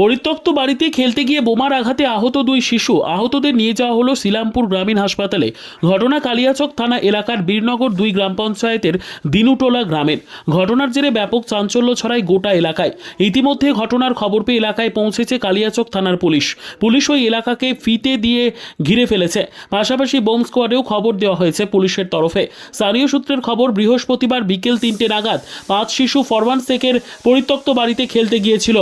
পরিত্যক্ত বাড়িতে খেলতে গিয়ে বোমার আঘাতে আহত দুই শিশু। আহতদের নিয়ে যাওয়া হলো শিলামপুর গ্রামীণ হাসপাতালে। ঘটনা কালিয়াচক থানা এলাকার বীরনগর 2 গ্রাম পঞ্চায়েতের দিনুটোলা গ্রামের। ঘটনার জেরে ব্যাপক চাঞ্চল্য ছড়ায় গোটা এলাকায়। ইতিমধ্যে ঘটনার খবর পেয়ে এলাকায় পৌঁছেছে কালিয়াচক থানার পুলিশ। পুলিশ ওই এলাকাকে ফিতে দিয়ে ঘিরে ফেলেছে। পাশাপাশি বোম স্কোয়াডেও খবর দেওয়া হয়েছে পুলিশের তরফে। স্থানীয় সূত্রের খবর, বৃহস্পতিবার বিকেল 3টে নাগাদ 5 শিশু ফরওয়ান শেখের পরিত্যক্ত বাড়িতে খেলতে গিয়েছিল।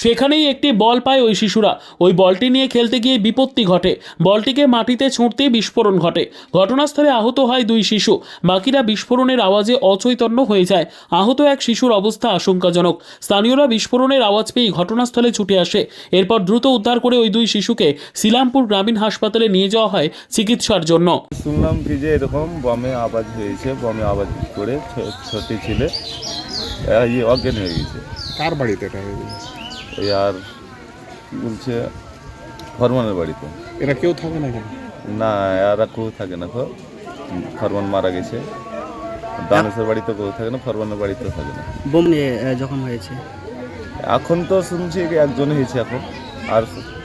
সেখানেই একটি বল পায় ওই শিশুরা। ওই বলটি নিয়ে খেলতে গিয়ে বিপত্তি ঘটে। বলটিকে মাটিতে ছুঁড়তেই বিস্ফোরণ ঘটে। ঘটনাস্থলে আহত হয় 2 শিশু। বাকিরা বিস্ফোরণের আওয়াজে অচৈতন্য হয়ে যায়। আহত এক শিশুর অবস্থা আশঙ্কাজনক। স্থানীয়রা বিস্ফোরণের আওয়াজ পেয়ে ঘটনাস্থলে ছুটে আসে। এরপর দ্রুত উদ্ধার করে ওই 2 শিশুকে শিলামপুর গ্রামীণ হাসপাতালে নিয়ে যাওয়া হয় চিকিৎসার জন্য। শুনলাম কি যে এরকম বমে আওয়াজ হয়েছে, বমে আওয়াজ করে ছোট ছেলে অজ্ঞান হয়ে গেছে। কার বাড়িতে এটা হয়ে গেছে? ওই আর কি বলছে ফরমানের বাড়িতে। এরা কেউ থাকে না কেন? না, এরা কেউ থাকে না। ফরমান মারা গেছে। দানেশের বাড়িতে কেউ থাকে না, ফরমানের বাড়িতেও থাকে না। বোম নিয়ে যখন হয়েছে এখন তো শুনছি একজন হয়েছে এখন, আর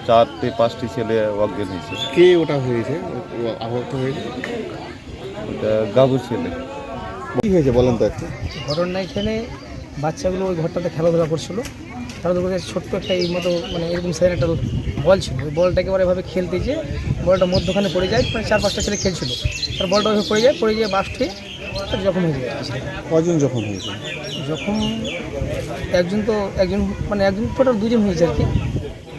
4-5টি ছেলে অজ্ঞান হয়েছে। কে ওটা হয়েছে, আহত হয়েছে? ওটা গাবুর ছেলে। কি হয়েছে বলেন তো একটু। ঘটনা এখানে বাচ্চাগুলো ওই ঘরটাতে খেলাধুলা করছিল। খেলাধুলা করে ছোট্ট একটা এই মতো মানে এরকম সাইজ একটা বল ছিল। ওই বলটা একেবারে এভাবে খেলতে যে বলটা মধ্যখানে পড়ে যায়, মানে 4-5টা ছেলে খেলছিল। তার বলটা ওইভাবে পড়ে যায় বাসটি যখন হয়ে যায়। কজন যখন হয়েছে? যখন একজন টোটাল 2জন হয়েছে আর কি।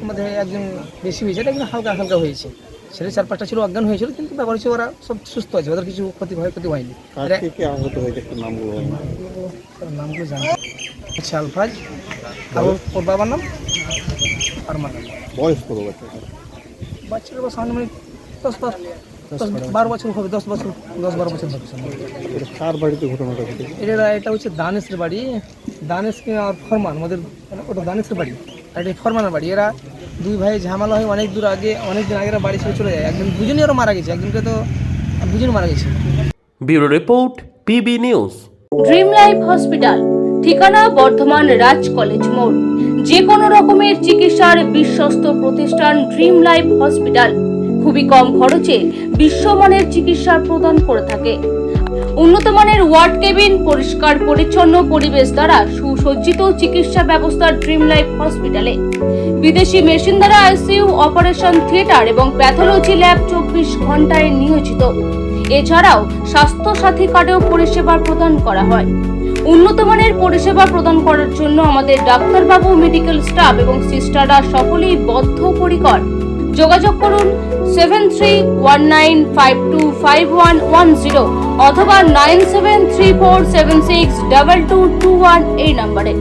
আমাদের একজন বেশি হয়েছে, একজন হালকা হালকা হয়েছে। ছেলে 4-5টা ছিল অজ্ঞান হয়েছিল, কিন্তু ব্যাপার হচ্ছে ওরা সব সুস্থ আছে, ওদের কিছু ক্ষতি হয়নি। কে আহত হয়েছে একটু নামগুলো বলেন। নামগুলো জানি আচ্ছা, আলফাজ আর ওর বাবার নাম আরমান। বয়স কত বাচ্চা? বাচ্চারা সামনে মানে 10-12 বছর হবে, 10-12 বছর হবে। এটা কার বাড়িতে ঘটনাটা ঘটেছে? এটা হচ্ছে দানেশের বাড়ি। দানেশ আর ফরমান, আমাদের ওটা দানেশের বাড়ি আর এটা ফরমানের বাড়ি। এরা 2 ভাই ঝামেলা হয় অনেক দিন আগে এরা বাড়ি ছেড়ে চলে যায়। দুজনই ওরা মারা গেছে, একজনকে তো 2জন মারা গেছে। Bureau report, PB news. Dream life hospital, ঠিকানা বর্ধমান রাজ কলেজ মোড়। যে কোনো রকমের চিকিৎসার বিশ্বস্ত প্রতিষ্ঠান ড্রিম লাইফ হসপিটাল খুবই কম খরচে বিশ্বমানের চিকিৎসা প্রদান করে থাকে। উন্নত মানের ওয়ার্ড কেবিন, পরিষ্কার পরিচ্ছন্ন পরিবেশ দ্বারা সুসজ্জিত চিকিৎসা ব্যবস্থা ড্রিম লাইফ হসপিটালে। বিদেশি মেশিন দ্বারা আইসিইউ, অপারেশন থিয়েটার এবং প্যাথোলজি ল্যাব 24 ঘন্টায় নিয়োজিত। এছাড়াও স্বাস্থ্য সাথী কার্ডেও পরিষেবা প্রদান করা হয়। উন্নত মানের পরিষেবা প্রদান করার জন্য আমাদের ডাক্তারবাবু, মেডিকেল স্টাফ এবং সিস্টাররা সকলেই বদ্ধপরিকর। যোগাযোগ করুন 7319525110 অথবা 9734762221 এই নম্বরে।